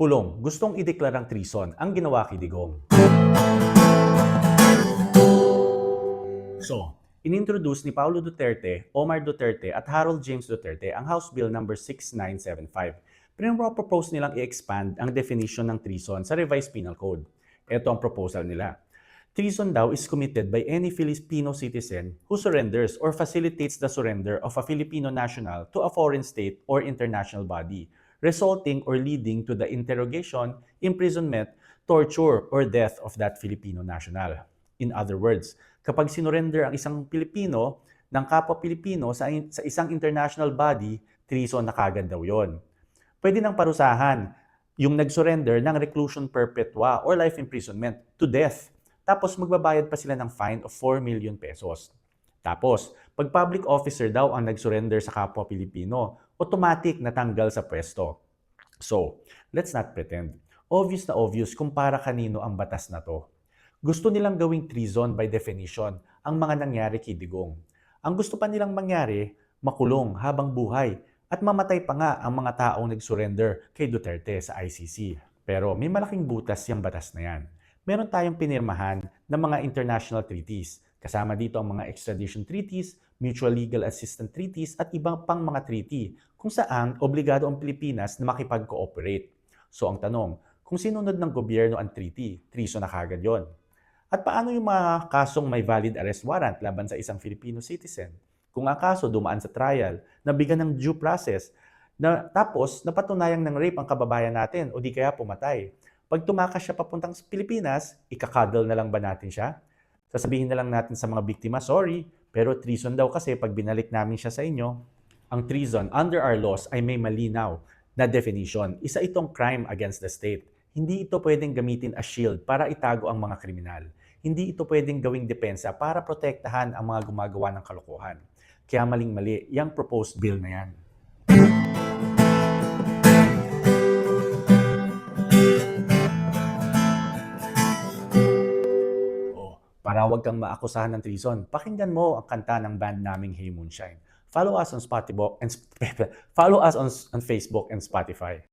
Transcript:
Pulong, gustong ideklarang treason ang ginawa kay Digong. So, inintroduce ni Paulo Duterte, Omar Duterte at Harold James Duterte ang House Bill number 6975. Pinapropose nilang i-expand ang definition ng treason sa Revised Penal Code. Ito ang proposal nila. Treason daw is committed by any Filipino citizen who surrenders or facilitates the surrender of a Filipino national to a foreign state or international body, resulting or leading to the interrogation, imprisonment, torture, or death of that Filipino national. In other words, kapag sinurrender ang isang Pilipino ng kapwa Pilipino sa isang international body, treason na kagad daw yon. Pwede nang parusahan yung nag-surrender ng reclusion perpetua or life imprisonment to death. Tapos magbabayad pa sila ng fine of 4 million pesos. Tapos, pag public officer daw ang nag-surrender sa kapwa Pilipino, automatic natanggal sa pwesto. So, let's not pretend. Obvious na obvious kung para kanino ang batas na to. Gusto nilang gawing treason by definition ang mga nangyari kay Digong. Ang gusto pa nilang mangyari, makulong habang buhay at mamatay pa nga ang mga taong nag-surrender kay Duterte sa ICC. Pero may malaking butas yung batas na yan. Meron tayong pinirmahan ng mga international treaties. Kasama dito ang mga extradition treaties, mutual legal assistance treaties at ibang pang mga treaty kung saan obligado ang Pilipinas na makipag-cooperate. So ang tanong, kung sinunod ng gobyerno ang treaty, treason na kagad yon. At paano yung mga kasong may valid arrest warrant laban sa isang Filipino citizen? Kung ang kaso dumaan sa trial, nabigyan ng due process, tapos napatunayang ng rape ang kababayan natin o di kaya pumatay. Pag tumakas siya papuntang sa Pilipinas, ikakadal na lang ba natin siya? Sasabihin na lang natin sa mga biktima, sorry, pero treason daw kasi pag binalik namin siya sa inyo. Ang treason under our laws ay may malinaw na definition. Isa itong crime against the state. Hindi ito pwedeng gamitin as shield para itago ang mga kriminal. Hindi ito pwedeng gawing depensa para protektahan ang mga gumagawa ng kalokohan. Kaya maling-mali yung proposed bill na yan. Para huwag kang maakusahan ng treason, pakinggan mo ang kanta ng band naming Hey Moonshine. Follow us on Facebook and Spotify.